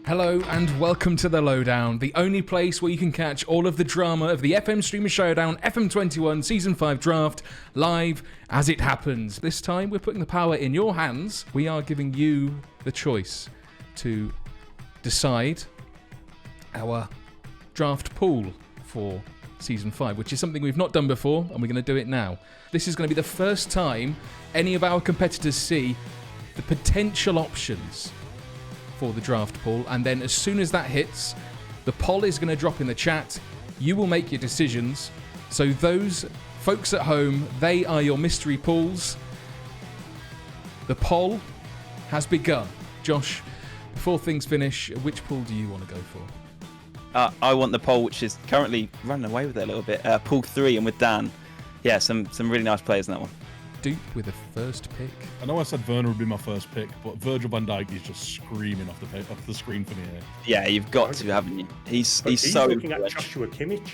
Hello and welcome to The Lowdown, the only place where you can catch all of the drama of the FM Streamer Showdown FM21 Season 5 draft live as it happens. This time we're putting the power in your hands. We are giving you the choice to decide our draft pool for Season 5, which is something we've not done before, and we're going to do it now. This is going to be the first time any of our competitors see the potential options for the draft pool, and then as soon as that hits, the poll is going to drop in the chat. You will make your decisions. So those folks at home, they are your mystery pools. The poll has begun. Josh, before things finish, which pool do you want to go for? I want the poll, which is currently running away with it a little bit. Pool 3 and with Dan. Yeah, some really nice players in that one. Dupe with a first pick. I know I said Werner would be my first pick, but Virgil van Dijk is just screaming off the screen for me here. Yeah, you've got to, haven't you? He's so looking at Joshua Kimmich.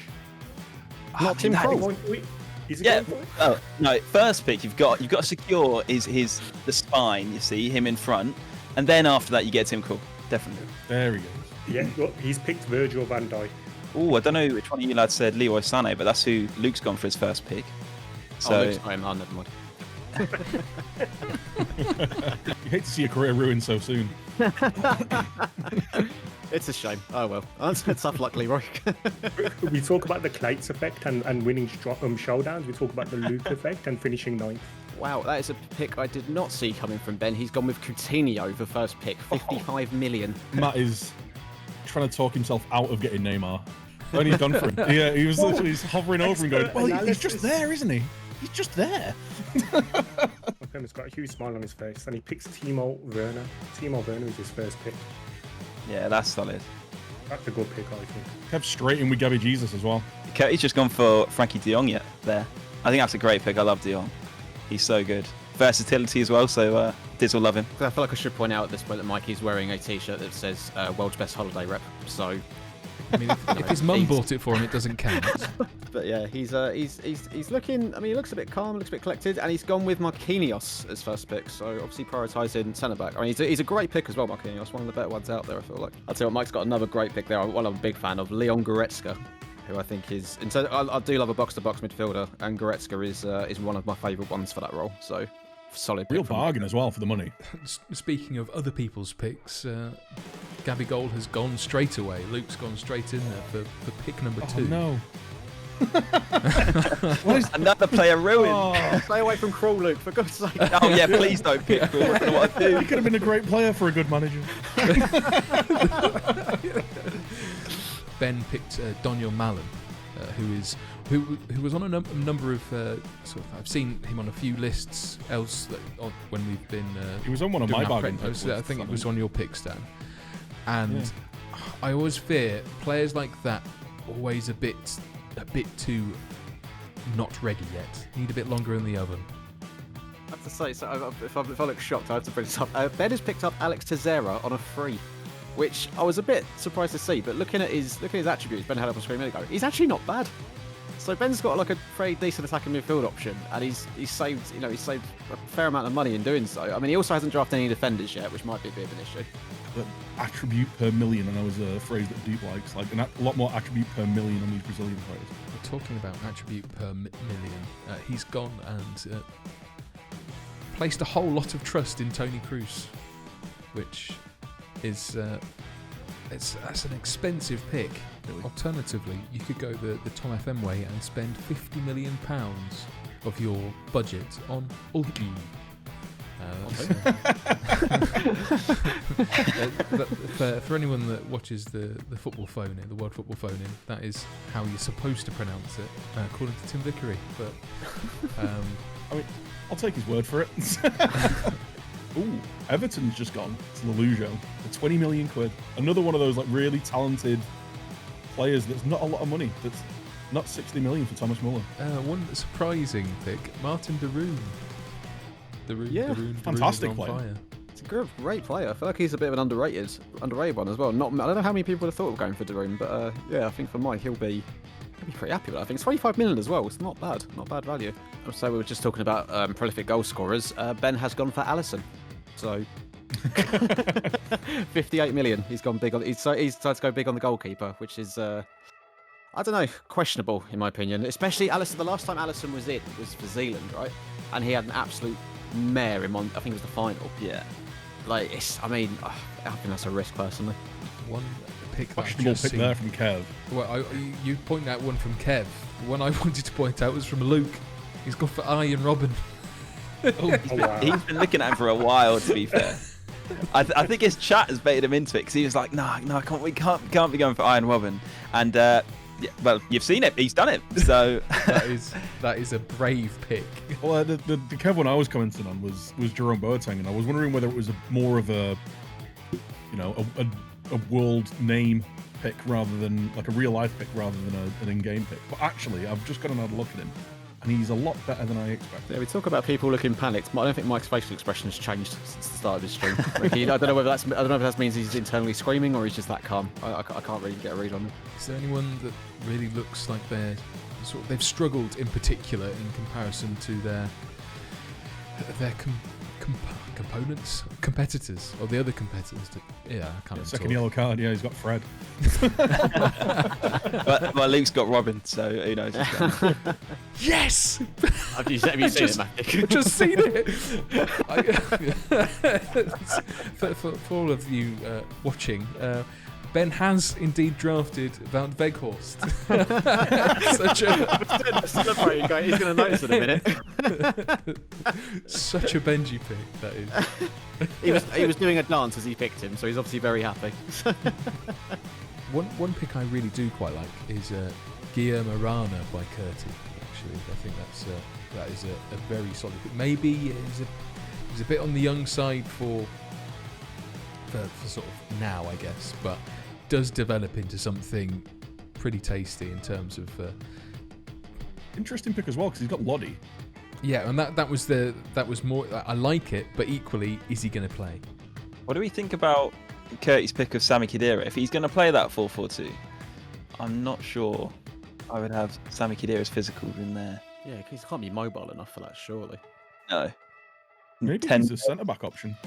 Not Tim Krul. Yeah. Oh no, first pick you've got to secure is the spine. You see him in front, and then after that you get Tim Krul. Definitely. There he goes. Yeah, well, he's picked Virgil van Dijk. Oh, I don't know which one of you lads said Leroy Sané, but that's who Luke's gone for his first pick. So Luke's got him. Oh, never mind. You hate to see your career ruined so soon. It's a shame. Oh well. That's tough luck, Leroy. We talk about the Clates effect and winning showdowns. We talk about the Luke effect and finishing ninth. Wow, that is a pick I did not see coming from Ben. He's gone with Coutinho for first pick, 55 million. Matt is trying to talk himself out of getting Neymar. When he's done for him. Yeah, he was literally hovering over and going, well, he's just there, isn't he? He's just there. He's got a huge smile on his face, and he picks Timo Werner. Timo Werner is his first pick. yeah, that's solid. That's a good pick, I think. Kept straight in with Gabby Jesus as well. He's just gone for Frankie De Jong there. I think that's a great pick. I love De Jong. He's so good. Versatility as well, so Diz will love him. I feel like I should point out at this point that Mikey's wearing a t-shirt that says World's Best Holiday Rep, so... I mean, if his mum bought it for him, it doesn't count. But yeah, he's looking. I mean, he looks a bit calm, looks a bit collected, and he's gone with Marquinhos as first pick. So obviously prioritising centre back. I mean, he's a great pick as well, Marquinhos. One of the better ones out there, I feel like. I'll tell you what, Mike's got another great pick there. One I'm a big fan of, Leon Goretzka, who I think is. And so I do love a box-to-box midfielder, and Goretzka is one of my favourite ones for that role. So solid pick. Real bargain as well for the money. Speaking of other people's picks, Gabby Gold has gone straight away. Luke's gone straight in there for pick number 2. No. Another player ruined. Oh. Stay away from Krul, Luke, for God's sake. Oh yeah, please don't pick Krul. I don't know what I do. He could have been a great player for a good manager. Ben picked Daniel Malen, who was on a number of I've seen him on a few lists else when we've been. He was on one of my bargain picks. I think it was on your picks, Dan. And yeah. I always fear players like that always a bit too not ready yet. Need a bit longer in the oven. I have to say, so if I look shocked, I have to bring this up. Ben has picked up Alex Teixeira on a free, which I was a bit surprised to see. But looking at his attributes, Ben had up on screen a minute ago. He's actually not bad. So Ben's got like a very decent attacking midfield option, and he's saved a fair amount of money in doing so. I mean, he also hasn't drafted any defenders yet, which might be a bit of an issue. But attribute per million, I know is a phrase that Deep likes. Like a lot more attribute per million on these Brazilian players. We're talking about attribute per million. He's gone and placed a whole lot of trust in Toni Kroos, which is that's an expensive pick. Alternatively, you could go the Tom FM way and spend £50 million of your budget on Ulti. For anyone that watches the football phone in, the World Football Phone in, that is how you're supposed to pronounce it, according to Tim Vickery. But I mean, I'll take his word for it. Ooh, Everton's just gone to Lujo for 20 million quid. Another one of those like really talented players that's not a lot of money. That's not 60 million for Thomas Muller. One surprising pick, Martin de Roon. Fantastic player. Fire. It's a great player. I feel like he's a bit of an underrated one as well. I don't know how many people have thought of going for de Roon, but yeah, I think for Mike he'll be pretty happy with that. I think it's 25 million as well. It's not bad value. So we were just talking about prolific goal scorers. Ben has gone for Alisson. So 58 million. He's gone big on. He's decided to go big on the goalkeeper, which is I don't know, questionable in my opinion. Especially Alisson. The last time Alisson was in was for Zealand, right? And he had an absolute mare in one. I think it was the final. Yeah. Like I think that's a risk personally. One pick that I've Questionable just pick seen. there from Kev. Well, you pointed out one from Kev. The one I wanted to point out was from Luke. He's gone for Iron Robin. Oh, wow. He's been looking at him for a while, to be fair. I think his chat has baited him into it because he was like, no, we can't be going for Iron Robin. And yeah, well, you've seen it. He's done it. So that is a brave pick. Well, the Kev one I was commenting on was Jerome Boateng, and I was wondering whether it was more of a, you know, a world name pick rather than like a real life pick rather than an in-game pick. But actually, I've just got another look at him, and he's a lot better than I expected. Yeah, we talk about people looking panicked. I don't think Mike's facial expression has changed since the start of his stream. Like, I don't know if that means he's internally screaming or he's just that calm. I can't really get a read on him. Is there anyone that really looks like they've struggled in particular in comparison to their competitors, or the other competitors? I can't. Yeah, second yellow card. Yeah, he's got Fred. but Luke's got Robin, so who knows? Yes. Have you seen it, Matt? I've just seen it. For all of you watching, Ben has indeed drafted Wout Weghorst. Celebrating guy. He's going to notice in a minute. Such a Benji pick, that is. He was doing a dance as he picked him, so he's obviously very happy. One pick I really do quite like is Guillermo Arana by Curti. Actually, I think that is a very solid pick. Maybe he's a bit on the young side for sort of now, I guess, but does develop into something pretty tasty in terms of. Interesting pick as well because he's got Lodi. Yeah, and that was more. I like it, but equally, is he going to play? What do we think about Curtis' pick of Sami Khedira? If he's going to play that 4-4-2, I'm not sure I would have Sami Khedira's physicals in there. Yeah, because he can't be mobile enough for that, surely. No. Maybe he's a centre back option.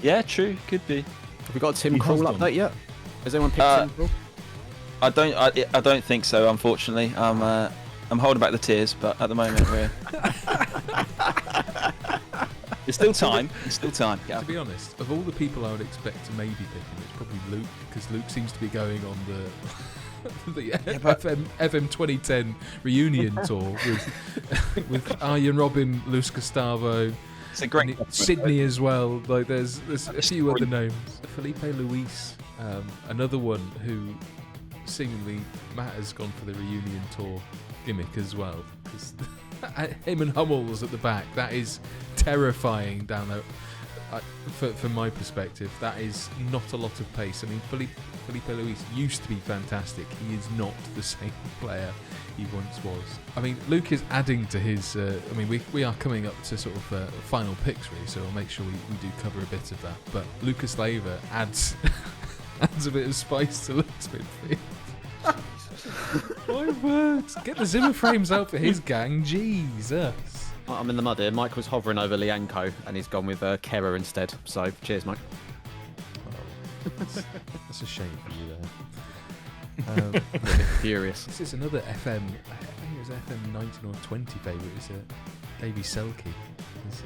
Yeah, true. Could be. Have we got a Tim He has Krul done. update yet? Has anyone picked Tim Krul? I don't think so. Unfortunately, I'm holding back the tears, but at the moment we're. There's still time. There's still time. Yeah. To be honest, of all the people I would expect to maybe pick him, it's probably Luke, because Luke seems to be going on the FM 2010 reunion tour with Arjen Robben, Luis Gustavo, It's a great Sydney as well. Like there's a few other names. Felipe Luis, another one who seemingly Matt has gone for the reunion tour gimmick as well. Because him and Hummels at the back, that is terrifying down there. From my perspective, that is not a lot of pace. I mean, Felipe Luis used to be fantastic. He is not the same player he once was. I mean, Luke is adding to his. We are coming up to sort of final picks, really, so I'll make sure we do cover a bit of that. But Lucas Leiva adds a bit of spice to Luke's midfield. My words! Get the Zimmer frames out for his gang. Jesus. I'm in the mud here. Mike was hovering over Lianco, and he's gone with Kera instead. So, cheers, Mike. That's a shame for you there. Furious. This is another FM. I think it was FM 19 or 20 favourite. It's Davy Selke. It's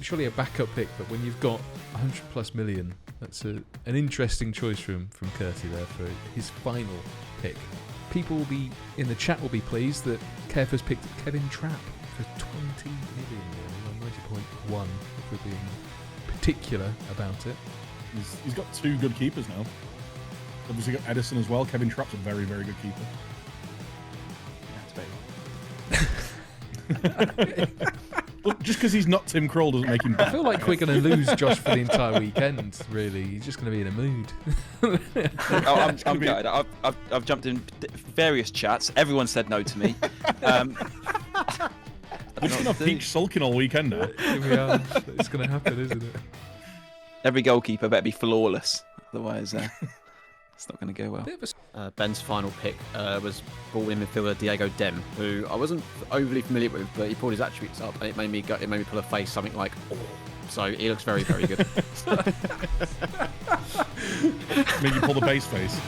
surely a backup pick, but when you've got 100+ million, that's an interesting choice from Curti there for his final pick. People will be in the chat will be pleased that Kev has picked Kevin Trapp for 20 million, 90.1 if we're being particular about it. He's got two good keepers now. Obviously got Edison as well. Kevin Trapp's a very, very good keeper. Look, just because he's not Tim Krul doesn't make him bad. I feel like we're going to lose Josh for the entire weekend, really. He's just going to be in a mood. I'm gutted. I've jumped in various chats. Everyone said no to me. We're just going to peak sulking all weekend now. Here we are. It's going to happen, isn't it? Every goalkeeper better be flawless. Otherwise, it's not going to go well. Ben's final pick was ball-in midfielder Diego Dem, who I wasn't overly familiar with, but he pulled his attributes up, and it made me pull a face, something like, "Oh, So he looks very, very good. Make you pull the bass face.